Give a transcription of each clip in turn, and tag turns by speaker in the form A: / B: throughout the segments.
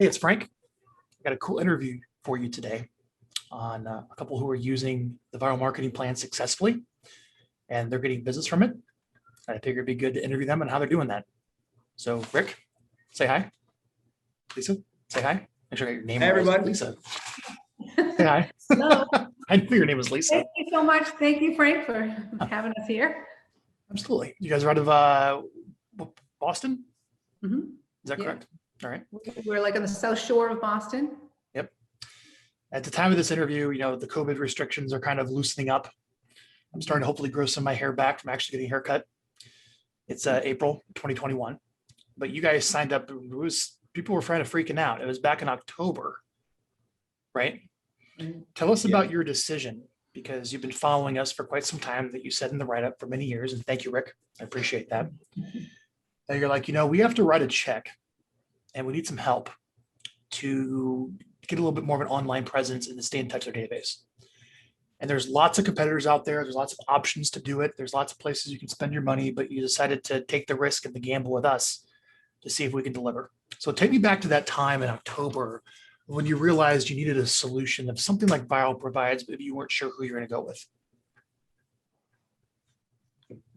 A: Hey, it's Frank. I got a cool interview for you today on a couple who are using the viral marketing plan successfully and they're getting business from it. I figured it'd be good to interview them and how they're doing that. So, Rick, say hi. Lisa, say hi. Make sure I got your name
B: Hey,
A: right.
B: everybody.
A: Lisa, say hi.
C: Hello.
A: I knew your name was Lisa.
C: Thank you so much. Thank you, Frank, for having us here.
A: Absolutely. You guys are out of Boston?
C: Mhm.
A: Is that
C: Yeah.
A: correct? All right.
C: We're like on the South Shore of Boston.
A: Yep. At the time of this interview, the COVID restrictions are kind of loosening up. I'm starting to hopefully grow some of my hair back from actually getting a haircut. It's April 2021, but you guys signed up. People were kind of freaking out. It was back in October, right?
C: Mhm.
A: Tell us
B: Yeah.
A: about your decision, because you've been following us for quite some time, that you said in the write-up for many years. And thank you, Rick. I appreciate that. Now you're like, we have to write a check and we need some help to get a little bit more of an online presence and to stay in touch with our database. And there's lots of competitors out there. There's lots of options to do it. There's lots of places you can spend your money, but you decided to take the risk and the gamble with us to see if we can deliver. So take me back to that time in October when you realized you needed a solution of something like Vyral provides, but you weren't sure who you're going to go with.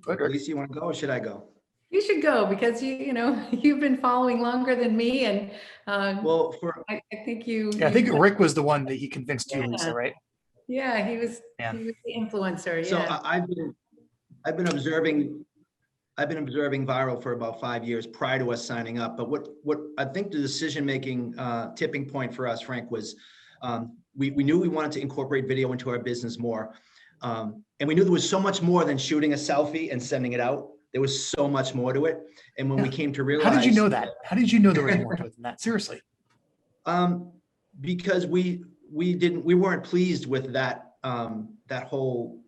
A: Go ahead, Rick.
B: Lisa, you want to go or should I go?
C: You should go because you've been following longer than me, and
B: Well,
C: I think you.
A: Yeah, I think Rick was the one that he convinced you,
C: Yeah.
A: Lisa, right?
C: Yeah, he was.
A: Yeah.
C: He was the influencer.
B: so
C: Yeah.
B: I've been observing Vyral for about 5 years prior to us signing up. But what I think the decision-making tipping point for us, Frank, was we knew we wanted to incorporate video into our business more. And we knew there was so much more than shooting a selfie and sending it out. There was so much more to it. And when we came to realize—
A: How did you know that? How did you know there was more to it than that? Seriously.
B: Because we weren't pleased with that whole,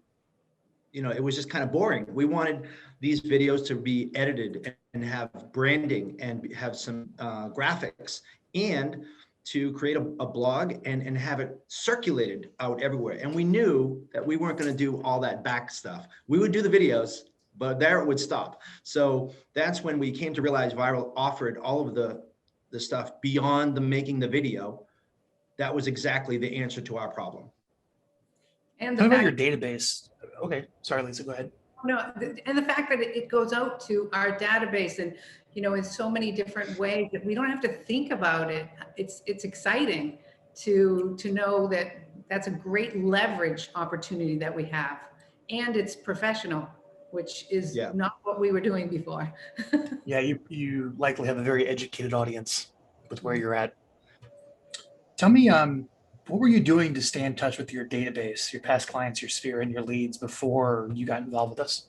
B: it was just kind of boring. We wanted these videos to be edited and have branding and have some graphics, and to create a blog and have it circulated out everywhere. And we knew that we weren't going to do all that back stuff. We would do the videos, but there it would stop. So that's when we came to realize Vyral offered all of the stuff beyond making the video. That was exactly the answer to our problem.
C: And
A: Tell
C: the
A: me about
C: fact,
A: your database. Okay, sorry, Lisa, go ahead.
C: and the fact that it goes out to our database and in so many different ways that we don't have to think about it. It's exciting to know that that's a great leverage opportunity that we have, and it's professional, which is not what we were doing before.
A: Yeah, you likely have a very educated audience with where you're at. Tell me, what were you doing to stay in touch with your database, your past clients, your sphere, and your leads before you got involved with us?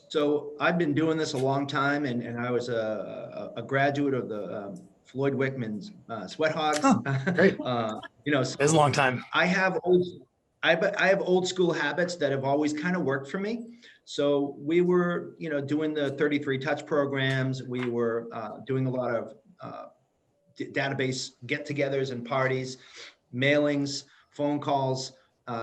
B: So I've been doing this a long time, and I was a graduate of the Floyd Wickman's Sweat Hogs.
A: Oh, great.
B: So
A: It's a long time.
B: I have old school habits that have always kind of worked for me. So we were, doing the 33 touch programs. We were doing a lot of database get-togethers and parties, mailings, phone calls,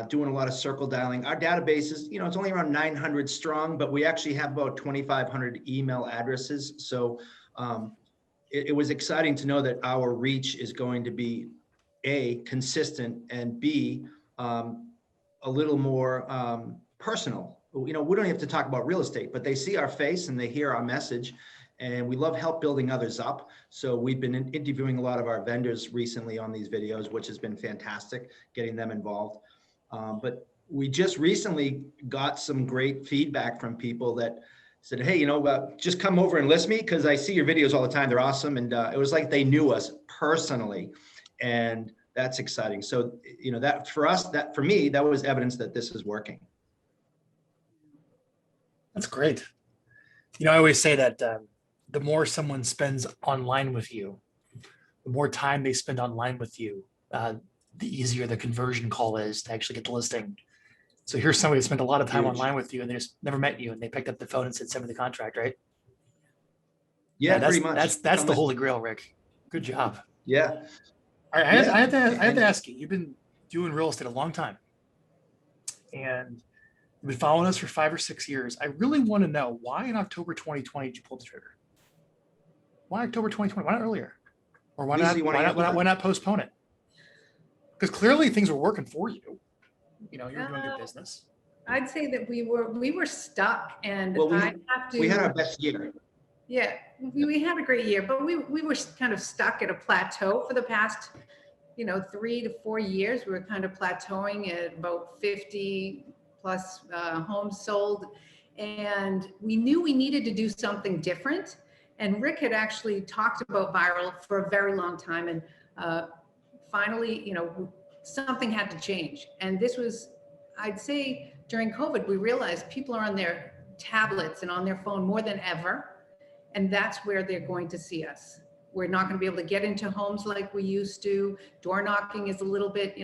B: doing a lot of circle dialing. Our database is, it's only around 900 strong, but we actually have about 2,500 email addresses. So it was exciting to know that our reach is going to be A, consistent, and B, a little more personal. We don't have to talk about real estate, but they see our face and they hear our message. And we love help building others up. So we've been interviewing a lot of our vendors recently on these videos, which has been fantastic, getting them involved. But we just recently got some great feedback from people that said, hey, just come over and list me because I see your videos all the time. They're awesome. And it was like they knew us personally. And that's exciting. So, that for us, that for me, that was evidence that this is working.
A: That's great. I always say that the more someone spends online with you, the more time they spend online with you, the easier the conversion call is to actually get the listing. So here's somebody who spent a lot of time online with you and they just never met you and they picked up the phone and said, send me the contract, right?
B: Yeah, pretty much.
A: That's the holy grail, Rick. Good job.
B: Yeah.
A: All right, I have to ask you, you've been doing real estate a long time and you've been following us for 5 or 6 years. I really want to know why in October 2020 did you pull the trigger? Why October 2020? Why not earlier? Or why
B: Lisa,
A: not,
B: you wanna
A: why not,
B: answer
A: why not,
B: that?
A: why not postpone it? Because clearly things were working for you. You know, you're doing good business.
C: I'd say that we were stuck, and
B: Well,
C: I have
B: we had
C: to,
B: our best year.
C: yeah, we had a great year, but we were kind of stuck at a plateau for the past, 3 to 4 years. We were kind of plateauing at about 50 plus homes sold. And we knew we needed to do something different. And Rick had actually talked about Vyral for a very long time. And finally, something had to change. And this was, I'd say during COVID, we realized people are on their tablets and on their phone more than ever. And that's where they're going to see us. We're not going to be able to get into homes like we used to. Door knocking is a little bit,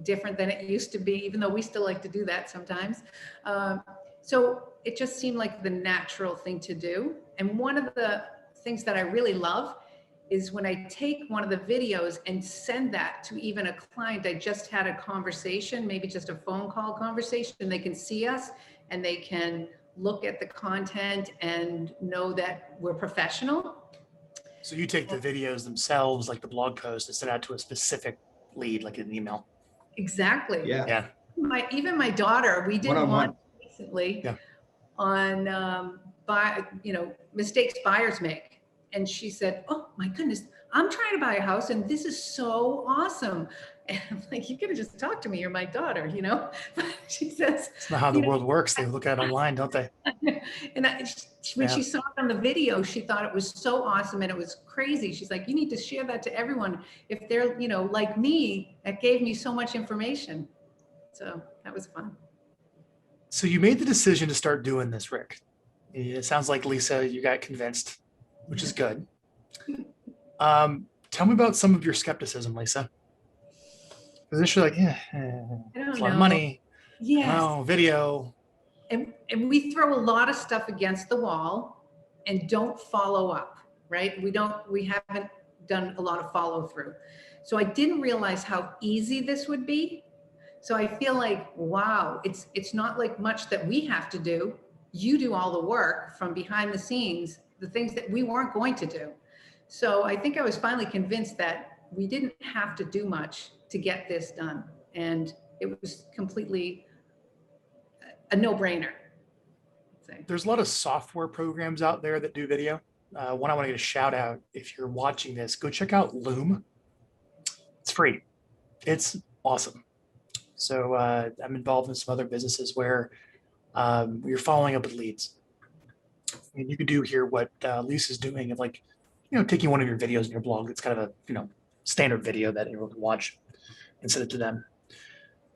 C: different than it used to be, even though we still like to do that sometimes. So it just seemed like the natural thing to do. And one of the things that I really love is when I take one of the videos and send that to even a client I just had a conversation, maybe just a phone call conversation, they can see us and they can look at the content and know that we're professional.
A: So you take the videos themselves, like the blog post, and send out to a specific lead, like an email.
C: Exactly.
B: Yeah.
A: Yeah.
C: Even my daughter, we did
B: One-on-one.
C: one recently
A: Yeah.
C: on mistakes buyers make. And she said, "Oh my goodness, I'm trying to buy a house and this is so awesome." And I'm like, "You could have just talked to me. You're my daughter, But she says,
A: It's not how the world works. They look at it online, don't they?
C: and when she saw it on the video, she thought it was so awesome and it was crazy. She's like, "You need to share that to everyone. If they're, like me, that gave me so much information." So that was fun.
A: So you made the decision to start doing this, Rick. It sounds like, Lisa, you got convinced, which is good. Tell me about some of your skepticism, Lisa. Because you're like, it's a lot of money.
C: Yes.
A: Oh, video.
C: And we throw a lot of stuff against the wall and don't follow up, right? We haven't done a lot of follow through. So I didn't realize how easy this would be. So I feel like, wow, it's not like much that we have to do. You do all the work from behind the scenes, the things that we weren't going to do. So I think I was finally convinced that we didn't have to do much to get this done. And it was completely a no-brainer.
A: There's a lot of software programs out there that do video. One I want to get a shout out. If you're watching this, go check out Loom. It's free. It's awesome. So I'm involved in some other businesses where you're following up with leads. And you could do here what Lisa's doing of taking one of your videos in your blog. It's kind of a, standard video that everyone can watch and send it to them.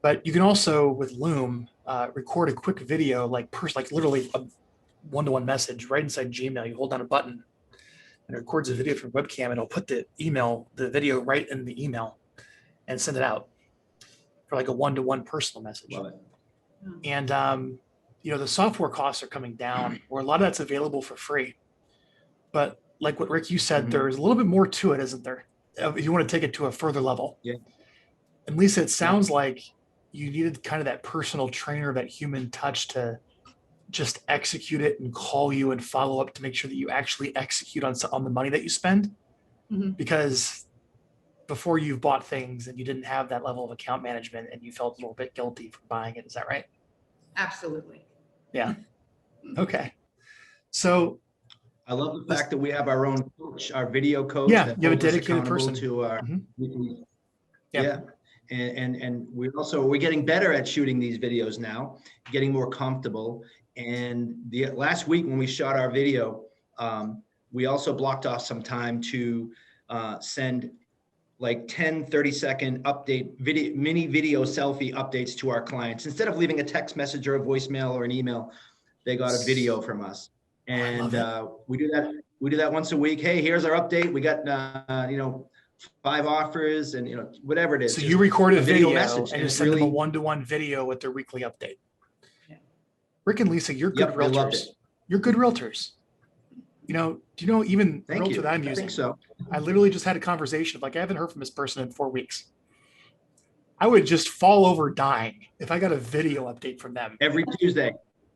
A: But you can also, with Loom, record a quick video, like literally a one-to-one message right inside Gmail. You hold down a button and it records a video from webcam, and it'll put the video right in the email and send it out for like a one-to-one personal message.
B: Love it.
A: And, the software costs are coming down, where a lot of that's available for free. But like what Rick, you said, there's a little bit more to it, isn't there? If you want to take it to a further level.
B: Yeah.
A: And Lisa, it sounds like you needed kind of that personal trainer, that human touch to just execute it and call you and follow up to make sure that you actually execute on the money that you spend.
C: Mm-hmm.
A: Because before you've bought things and you didn't have that level of account management and you felt a little bit guilty for buying it. Is that right?
C: Absolutely.
A: Yeah. Okay. So
B: I love the fact that we have our own coach, our video coach.
A: Yeah,
B: that
A: you have a
B: holds us
A: dedicated
B: accountable
A: person.
B: to our
A: Mhm.
B: yeah. And we're getting better at shooting these videos now, getting more comfortable. And the last week when we shot our video, we also blocked off some time to send like 10, 30-second mini video selfie updates to our clients. Instead of leaving a text message or a voicemail or an email, they got a video from us. And we do that once a week. Hey, here's our update. We got 5 offers and whatever it is.
A: So you record a video
B: message
A: and you send them a one-to-one video with their weekly update.
C: Yeah.
A: Rick and Lisa, you're good
B: they loved
A: realtors.
B: it.
A: You're good realtors. Do you know even the
B: Thank
A: realtor
B: you.
A: that I'm
B: I
A: using?
B: think so.
A: I literally just had a conversation of I haven't heard from this person in 4 weeks. I would just fall over dying if I got a video update from them
B: Every Tuesday.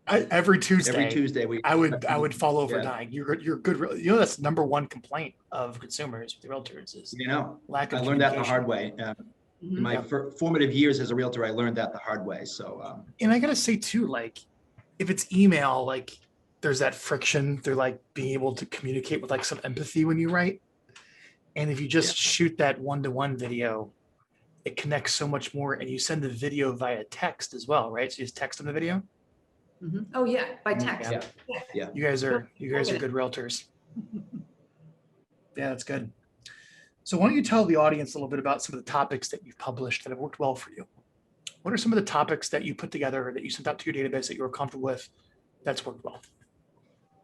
A: Every Tuesday.
B: Every Tuesday we.
A: I would fall over
B: Yeah.
A: dying. You're good. You know, that's number one complaint of consumers with realtors is
B: You know,
A: lack of
B: I learned that the
A: communication.
B: hard way. In my formative years as a realtor, I learned that the hard way. So,
A: And I gotta say too, like if it's email, like there's that friction. They're like being able to communicate with like some empathy when you write. And if you just shoot that one-to-one video, it connects so much more. And you send the video via text as well, right? So you just text them the video.
C: Oh yeah, by text.
B: Yeah.
A: You guys are good realtors. Yeah, that's good. So why don't you tell the audience a little bit about some of the topics that you've published that have worked well for you? What are some of the topics that you put together that you sent out to your database that you were comfortable with that's worked well?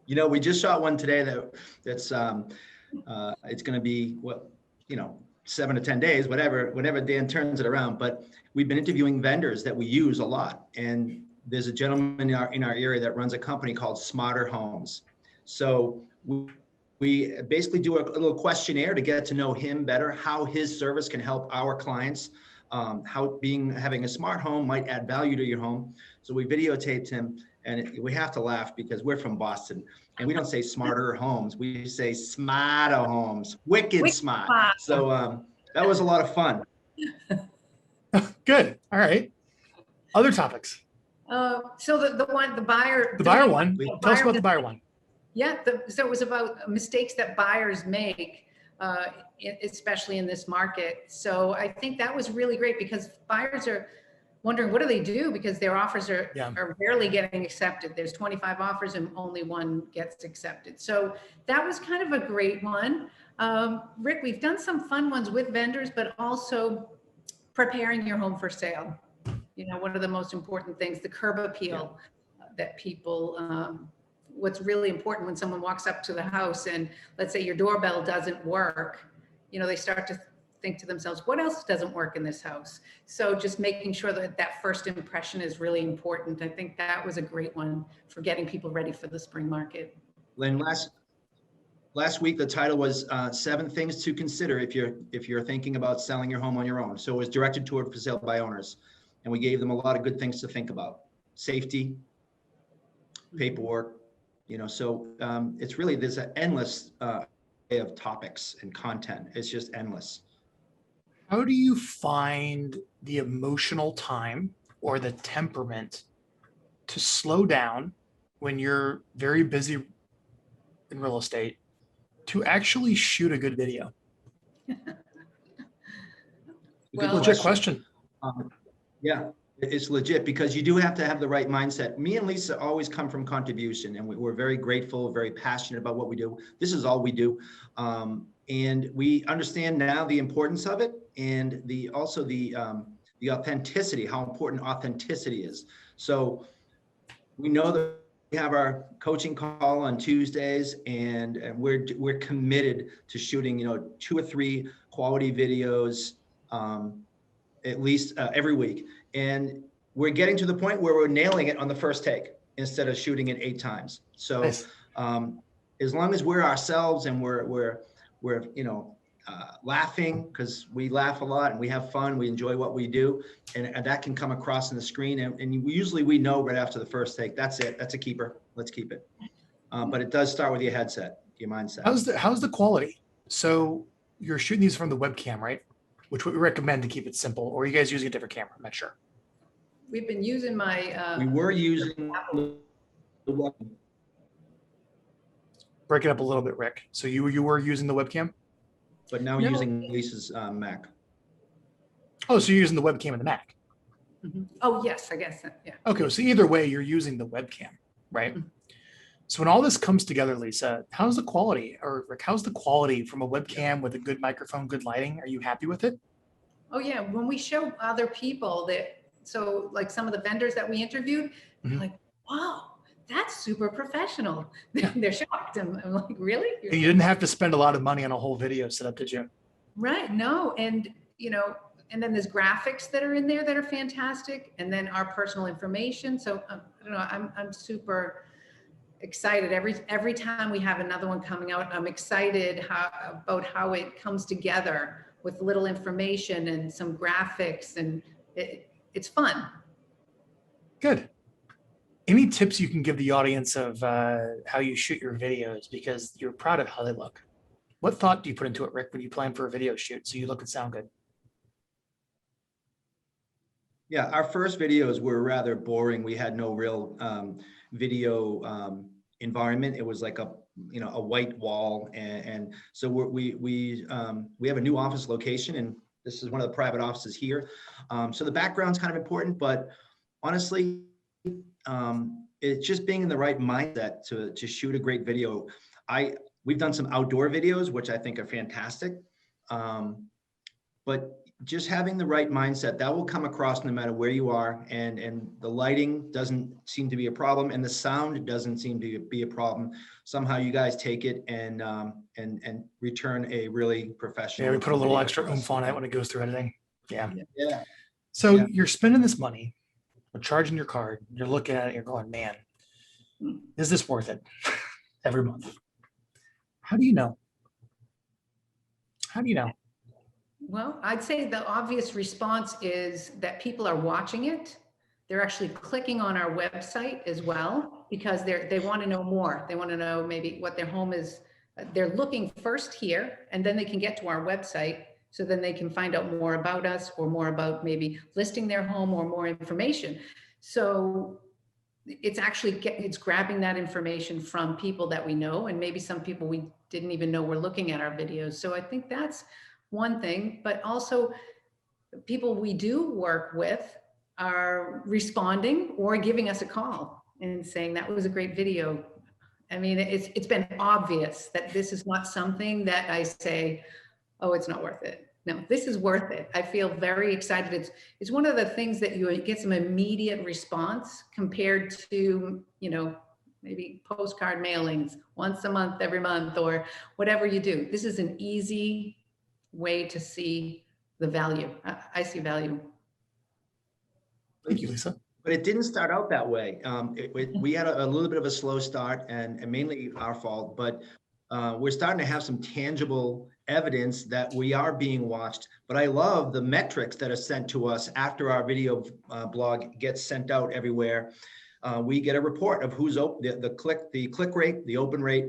B: You know, we just shot one today that's it's going to be 7 to 10 days, whenever Dan turns it around. But we've been interviewing vendors that we use a lot, and there's a gentleman in our area that runs a company called Smarter Homes. So we basically do a little questionnaire to get to know him better, how his service can help our clients, how having a smart home might add value to your home. So we videotaped him, and we have to laugh because we're from Boston and we don't say smarter homes, we say smarter homes, wicked smart. So that was a lot of fun.
A: Good. All right. Other topics.
C: So the buyer
A: one. Tell us about the buyer one.
C: Yeah, so it was about mistakes that buyers make, especially in this market. So I think that was really great because buyers are wondering what do they do because their offers are rarely getting accepted. There's 25 offers and only one gets accepted. So that was kind of a great one. Rick, we've done some fun ones with vendors, but also preparing your home for sale. You know, one of the most important things, the curb appeal that people, what's really important when someone walks up to the house and let's say your doorbell doesn't work, you know, they start to think to themselves, what else doesn't work in this house? So just making sure that that first impression is really important. I think that was a great one for getting people ready for the spring market.
B: Lynn, last week, the title was 7 things to consider if you're thinking about selling your home on your own. So it was directed toward for sale by owners. And we gave them a lot of good things to think about. Safety, paperwork, you know, so it's really, there's an endless array of topics and content. It's just endless.
A: How do you find the emotional time or the temperament to slow down when you're very busy in real estate to actually shoot a good video?
C: Well,
A: legit question.
B: Yeah, it's legit because you do have to have the right mindset. Me and Lisa always come from contribution, and we're very grateful, very passionate about what we do. This is all we do. And we understand now the importance of it and also the authenticity, how important authenticity is. So we know that we have our coaching call on Tuesdays, and we're committed to shooting, 2 or 3 quality videos at least every week. And we're getting to the point where we're nailing it on the first take instead of shooting it 8 times. So
A: Nice.
B: As long as we're ourselves and we're laughing, because we laugh a lot and we have fun, we enjoy what we do, and that can come across on the screen. And usually we know right after the first take, that's it, that's a keeper, let's keep it. But it does start with your headset, your mindset.
A: How's the quality? So you're shooting these from the webcam, right? Which we recommend to keep it simple, or are you guys using a different camera? I'm not sure.
C: We've been using my.
B: We were using the one.
A: Break it up a little bit, Rick. So you were using the webcam?
B: But now we're using Lisa's Mac.
A: Oh, so you're using the webcam in the Mac?
C: Mm-hmm. Oh, yes, I guess. Yeah.
A: Okay, so either way, you're using the webcam, right? Mm-hmm. So when all this comes together, Lisa, how's the quality, or Rick, how's the quality from a webcam with a good microphone, good lighting? Are you happy with it?
C: Oh yeah, when we show other people so like some of the vendors that we interviewed, they're like, wow, that's super professional. Yeah. They're shocked. I'm like, really?
A: And you didn't have to spend a lot of money on a whole video set up, did you?
C: Right, no, and and then there's graphics that are in there that are fantastic, and then our personal information. So I don't know, I'm super excited every time we have another one coming out. I'm excited about how it comes together with little information and some graphics, and it's fun.
A: Good. Any tips you can give the audience of how you shoot your videos, because you're proud of how they look? What thought do you put into it, Rick, when you plan for a video shoot so you look and sound good?
B: Yeah, our first videos were rather boring. We had no real video environment. It was like a white wall, and so we have a new office location, and this is one of the private offices here. So the background's kind of important, but honestly, it's just being in the right mindset to shoot a great video. We've done some outdoor videos, which I think are fantastic, but just having the right mindset, that will come across no matter where you are, and the lighting doesn't seem to be a problem, and the sound doesn't seem to be a problem. Somehow you guys take it and return a really professional.
A: Yeah, we put a little extra oomph on it when it goes through editing. Yeah.
B: Yeah.
A: So
B: Yeah.
A: you're spending this money, you're charging your card, you're looking at it, you're going, man, is this worth it every month? How do you know? How do you know?
C: Well, I'd say the obvious response is that people are watching it. They're actually clicking on our website as well, because they want to know more. They want to know maybe what their home is. They're looking first here, and then they can get to our website. So then they can find out more about us, or more about maybe listing their home, or more information. So it's actually it's grabbing that information from people that we know, and maybe some people we didn't even know were looking at our videos. So I think that's one thing, but also people we do work with are responding or giving us a call and saying that was a great video. I mean, it's been obvious that this is not something that I say, oh, it's not worth it. No, this is worth it. I feel very excited. It's one of the things that you get some immediate response compared to, maybe postcard mailings once a month, every month, or whatever you do. This is an easy way to see the value. I see value.
A: Thank you, Lisa.
B: But it didn't start out that way. We had a little bit of a slow start, and mainly our fault, but we're starting to have some tangible evidence that we are being watched. But I love the metrics that are sent to us after our video blog gets sent out everywhere. We get a report of who's open, the click rate, the open rate.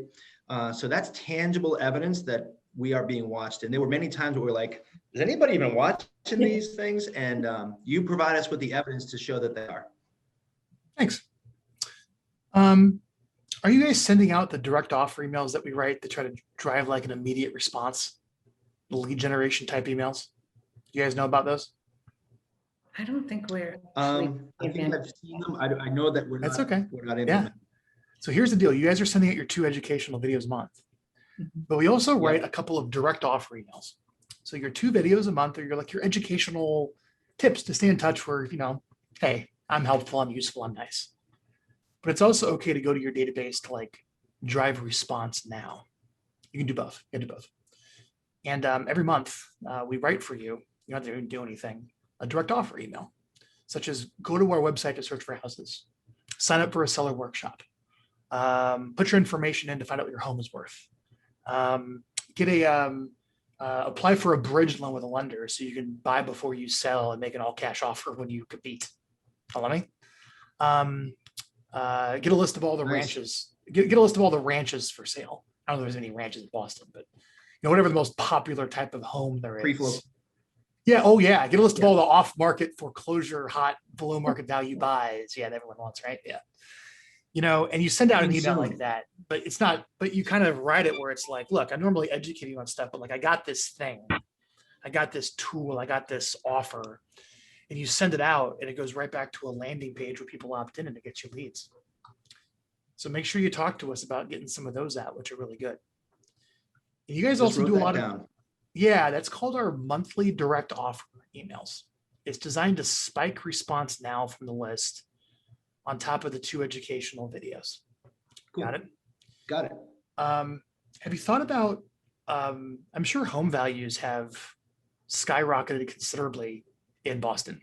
B: So that's tangible evidence that we are being watched. And there were many times where we're like, is anybody even watching these things? And you provide us with the evidence to show that they are.
A: Thanks. Are you guys sending out the direct offer emails that we write to try to drive like an immediate response, the lead generation type emails? You guys know about those?
C: I don't think we're.
B: I think I've seen them. I know that we're
A: That's
B: not.
A: okay.
B: We're not implementing.
A: So here's the deal. You guys are sending out your 2 educational videos a month, but we also write a couple of direct offer emails. So your 2 videos a month are your educational tips to stay in touch where, hey, I'm helpful, I'm useful, I'm nice. But it's also okay to go to your database to drive response now. You can do both. And every month we write for you. You don't have to do anything. A direct offer email, such as go to our website to search for houses, sign up for a seller workshop, put your information in to find out what your home is worth, apply for a bridge loan with a lender so you can buy before you sell and make an all cash offer when you compete. Follow me? Get a list of all the ranches. Get a list of all the ranches for sale. I don't know if there's any ranches in Boston, but whatever the most popular type of home there is.
B: Pre-flow.
A: Yeah. Oh yeah. Get a list of all the off-market foreclosure, hot, below market value buys. Yeah, that everyone wants, right? Yeah. And you send out an email like that, but it's not. But you kind of write it where it's like, look, I'm normally educating you on stuff, but I got this thing, I got this tool, I got this offer. And you send it out and it goes right back to a landing page where people opt in and it gets you leads. So make sure you talk to us about getting some of those out, which are really good. And you guys also do a lot of, that's called our monthly direct offer emails. It's designed to spike response now from the list on top of the 2 educational videos. Cool. Got it?
B: Got it.
A: Have you thought about, I'm sure home values have skyrocketed considerably in Boston.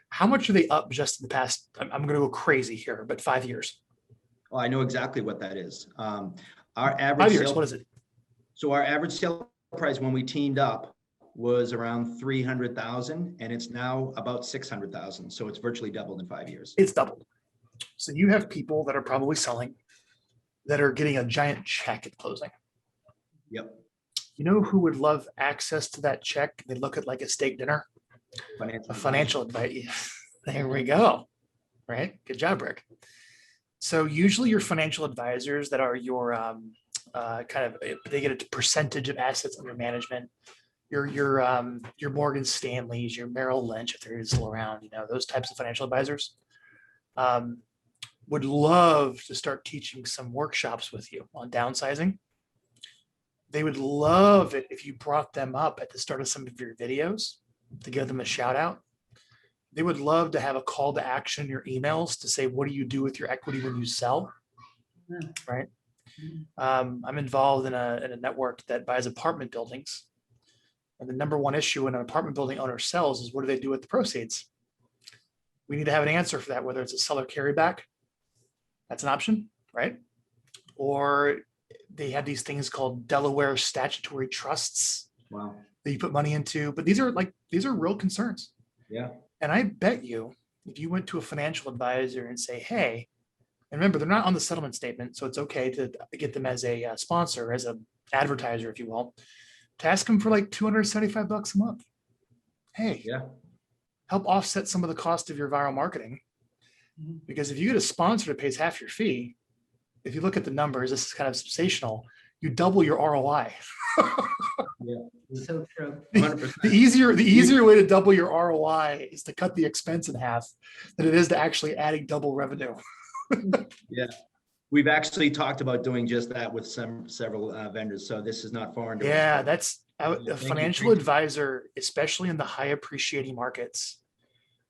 A: How much are they up just in the past? I'm going to go crazy here, but 5 years.
B: Oh, I know exactly what that is. Our average
A: 5 years. What is it?
B: So our average sale price when we teamed up was around 300,000, and it's now about 600,000. So it's virtually doubled in 5 years.
A: It's doubled. So you have people that are probably selling that are getting a giant check at closing.
B: Yep.
A: You know who would love access to that check? They look at like a steak dinner, a financial advice. There we go. Right. Good job, Rick. So usually your financial advisors that are your kind of, they get a percentage of assets under management. Your Morgan Stanleys, your Merrill Lynch, if they're still around, you know, those types of financial advisors would love to start teaching some workshops with you on downsizing. They would love it if you brought them up at the start of some of your videos to give them a shout out. They would love to have a call to action in your emails to say, what do you do with your equity when you sell? Right. I'm involved in a network that buys apartment buildings. And the number one issue when an apartment building owner sells is what do they do with the proceeds? We need to have an answer for that, whether it's a seller carryback. That's an option, right? Or they have these things called Delaware statutory trusts.
B: Wow.
A: That you put money into, but these are real concerns.
B: Yeah.
A: And I bet you, if you went to a financial advisor and say, hey, and remember, they're not on the settlement statement, so it's okay to get them as a sponsor, as an advertiser, if you will, to ask them for like $275 a month. Hey,
B: Yeah.
A: help offset some of the cost of your viral marketing. Because if you get a sponsor that pays half your fee, if you look at the numbers, this is kind of sensational, you double your ROI.
C: So true.
B: 100%.
A: The easier way to double your ROI is to cut the expense in half than it is to actually adding double revenue.
B: Yeah. We've actually talked about doing just that with several vendors. So this is not foreign to us.
A: Yeah,
B: but-
A: that's a
B: Thank you.
A: financial advisor, especially in the high appreciating markets,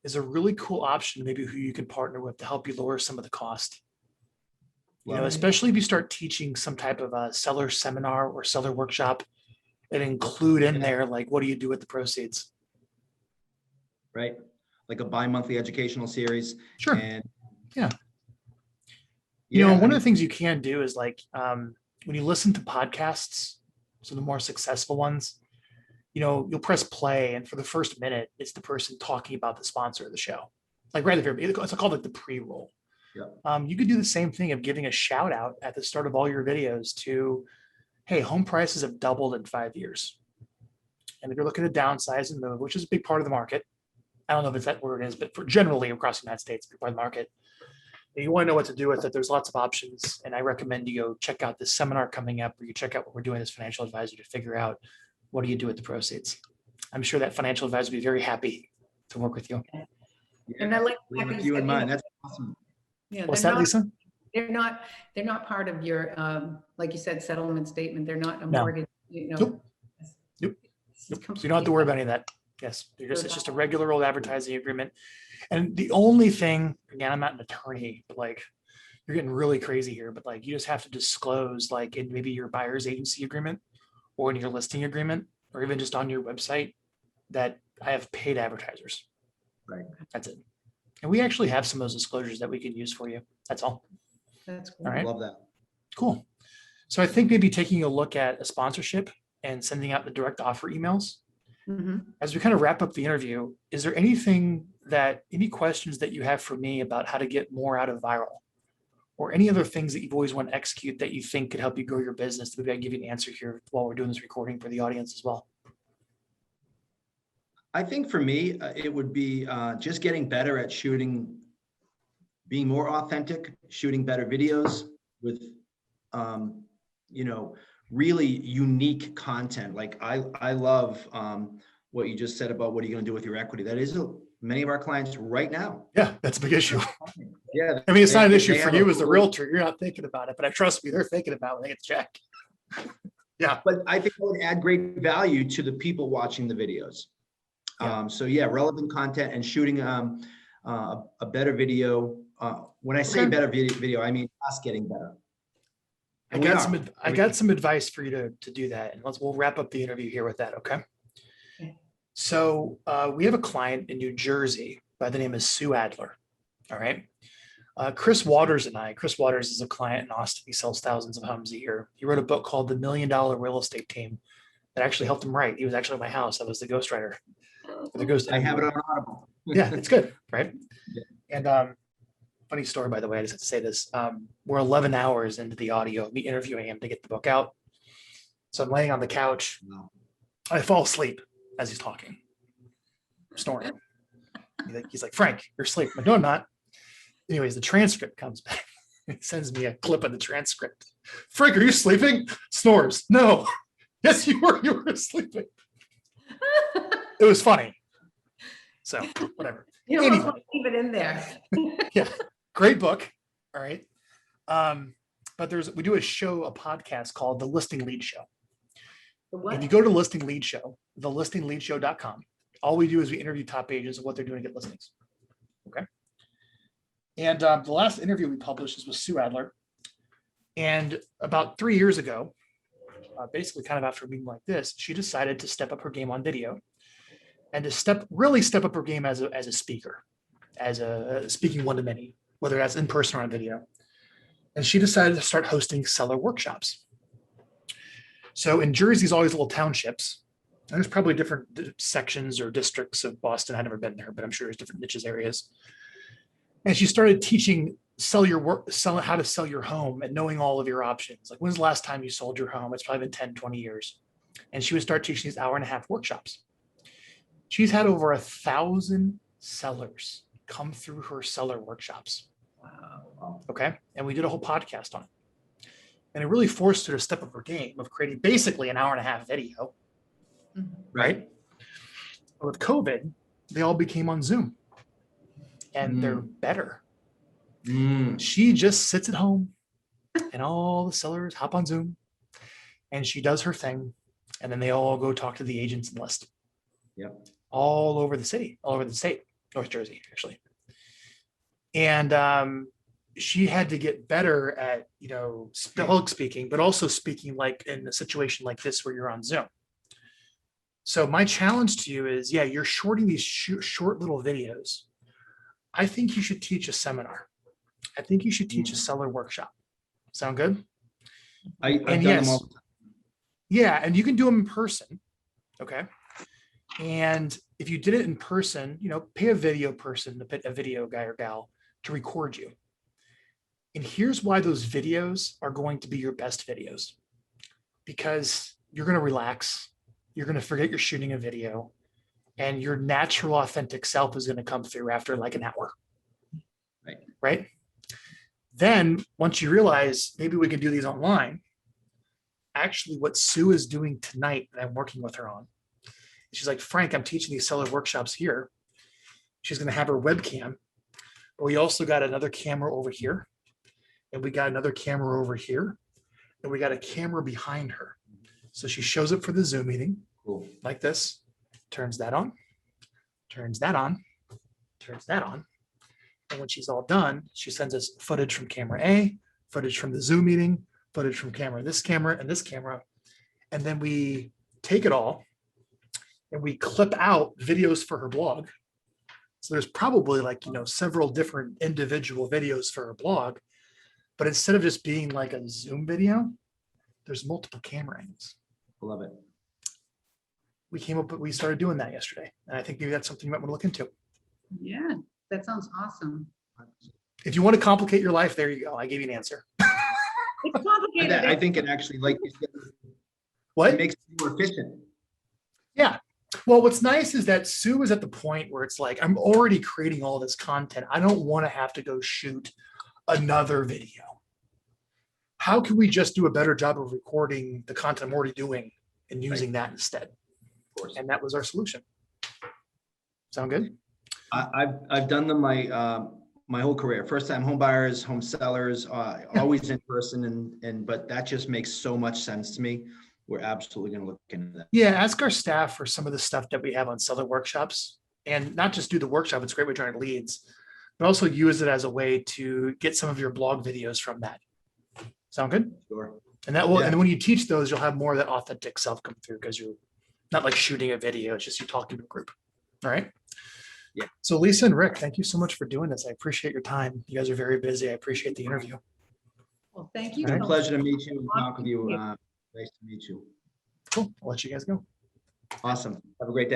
A: is a really cool option, maybe who you can partner with to help you lower some of the cost. You know,
B: Love it.
A: especially if you start teaching some type of a seller seminar or seller workshop and include in there, like, what do you do with the proceeds?
B: Right. Like a bi-monthly educational series.
A: Sure.
B: And
A: Yeah.
B: yeah,
A: You know,
B: I
A: one of
B: mean,
A: the things you can do is like when you listen to podcasts, so the more successful ones, you know, you'll press play, and for the first minute, it's the person talking about the sponsor of the show. Like right at the very, it's called like the pre-roll.
B: Yeah.
A: You could do the same thing of giving a shout out at the start of all your videos to, hey, home prices have doubled in 5 years. And if you're looking to downsize and move, which is a big part of the market, I don't know if it's that word is, but for generally across the United States, big part of the market, and you want to know what to do with it, there's lots of options. And I recommend you go check out this seminar coming up, or you check out what we're doing as financial advisor to figure out what do you do with the proceeds. I'm sure that financial advisor will be very happy to work with you.
C: And I like the
B: we
C: fact
B: have
C: that
B: you
C: said,
B: in
C: you know,
B: mind. That's awesome.
C: yeah,
A: What's
C: they're
A: that,
C: not-
A: Lisa?
C: They're not part of your, like you said, settlement statement. They're not a
A: No.
C: mortgage, you know.
A: Nope. Nope.
C: It's
A: Nope. So you don't have to worry about any of that. Yes, it's just a regular old advertising agreement. And the only thing, again, I'm not an attorney, but like you're getting really crazy here, but like you just have to disclose like in maybe your buyer's agency agreement or in your listing agreement, or even just on your website, that I have paid advertisers.
B: Right.
A: That's it. And we actually have some of those disclosures that we can use for you. That's all.
C: That's cool.
A: All right.
B: Love that.
A: Cool. So I think maybe taking a look at a sponsorship and sending out the direct offer emails.
C: Mhm.
A: As we kind of wrap up the interview, is there any questions that you have for me about how to get more out of Vyral? Or any other things that you've always wanted to execute that you think could help you grow your business? Maybe I can give you an answer here while we're doing this recording for the audience as well.
B: I think for me, it would be just getting better at shooting, being more authentic, shooting better videos with, you know, really unique content. Like I love what you just said about what are you going to do with your equity. That is many of our clients right now.
A: Yeah, that's a big issue.
B: Yeah.
A: I mean, it's not an issue
B: they
A: for
B: have
A: you
B: a
A: as the
B: full-
A: realtor. You're not thinking about it, but I trust me, they're thinking about it when they get the check.
B: But I think it would add great value to the people watching the videos.
A: Yeah.
B: So yeah, relevant content and shooting a better video. When I say
A: Okay.
B: better video, I mean us getting better. And we are.
A: I got some advice for you to do that. And we'll wrap up the interview here with that. Okay.
C: Okay.
A: So we have a client in New Jersey by the name of Sue Adler. All right. Chris Waters is a client in Austin. He sells thousands of homes a year. He wrote a book called The $1 Million Real Estate Team that actually helped him write. He was actually at my house. I was the ghostwriter.
B: I have it on Audible.
A: Yeah, it's good, right?
B: Yeah.
A: And Funny story, by the way, I just have to say this. We're 11 hours into the audio of me interviewing him to get the book out. So I'm laying on the couch.
B: Wow.
A: I fall asleep as he's talking, snoring. He's like, Frank, you're asleep. I'm like, no, I'm not. Anyways, the transcript comes back. It sends me a clip of the transcript. Frank, are you sleeping? Snores. No. Yes, you were. You were sleeping. It was funny. So whatever.
C: You
A: Anyway.
C: almost leave it in there.
A: Yeah, great book. All right. But we do a podcast called The Listing Lead Show. If you go to Listing Lead Show, thelistingleadshow.com, all we do is we interview top agents and what they're doing to get listings. Okay. And the last interview we published is with Sue Adler. And about 3 years ago, basically kind of after a meeting like this, she decided to step up her game on video and to really step up her game as a speaker, as a speaking one-to-many, whether that's in person or on video. And she decided to start hosting seller workshops. So in Jersey, there's always little townships. And there's probably different sections or districts of Boston. I've never been there, but I'm sure there's different niches areas. And she started teaching how to sell your home and knowing all of your options. Like, when's the last time you sold your home? It's probably been 10, 20 years. And she would start teaching these hour-and-a-half workshops. She's had over 1,000 sellers come through her seller workshops.
B: Wow.
A: Okay. And we did a whole podcast on it. And it really forced her to step up her game of creating basically an hour-and-a-half video. Right. But with COVID, they all became on Zoom. And they're better. She just sits at home and all the sellers hop on Zoom and she does her thing. And then they all go talk to the agents and list.
B: Yep.
A: All over the city, all over the state, North Jersey, actually. And she had to get better at, public speaking, but also speaking like in a situation like this where you're on Zoom. So my challenge to you is, you're shorting these short little videos. I think you should teach a seminar. I think you should teach a seller workshop. Sound good?
B: I've done them all.
A: Yeah, and you can do them in person. Okay. And if you did it in person, pay a video person, a video guy or gal to record you. And here's why those videos are going to be your best videos. Because you're going to relax. You're going to forget you're shooting a video. And your natural, authentic self is going to come through after like an hour. Right? Then once you realize maybe we can do these online, actually what Sue is doing tonight that I'm working with her on, she's like, Frank, I'm teaching these seller workshops here. She's going to have her webcam, but we also got another camera over here, and we got another camera over here, and we got a camera behind her. So she shows up for the Zoom meeting like this. Turns that on, turns that on, turns that on. And when she's all done, she sends us footage from camera A, footage from the Zoom meeting, footage from this camera, and this camera. And then we take it all and we clip out videos for her blog. So there's probably several different individual videos for her blog. But instead of just being like a Zoom video, there's multiple camera angles.
B: Love it.
A: We started doing that yesterday. And I think maybe that's something you might want to look into.
C: Yeah, that sounds awesome.
A: If you want to complicate your life, there you go. I gave you an answer.
C: It's complicated.
B: I think it actually,
A: What?
B: It makes it more efficient.
A: Yeah. Well, what's nice is that Sue is at the point where it's like, I'm already creating all this content. I don't want to have to go shoot another video. How can we just do a better job of recording the content I'm already doing and using that instead? And that was our solution. Sound good?
B: I've done them my whole career. First time home buyers, home sellers, always in person, but that just makes so much sense to me. We're absolutely going to look into that.
A: Yeah, ask our staff for some of the stuff that we have on seller workshops, and not just do the workshop. It's a great way to generate leads, but also use it as a way to get some of your blog videos from that. Sound good?
B: Sure.
A: And that will, and when you teach those, you'll have more of that authentic self come through because you're not like shooting a video. It's just you talking to a group. All right.
B: Yeah.
A: So Lisa and Rick, thank you so much for doing this. I appreciate your time. You guys are very busy. I appreciate the interview.
C: Well, thank you.
B: It's a pleasure to meet you and talk with you. Nice to meet you.
A: Cool. I'll let you guys go.
B: Awesome. Have a great day.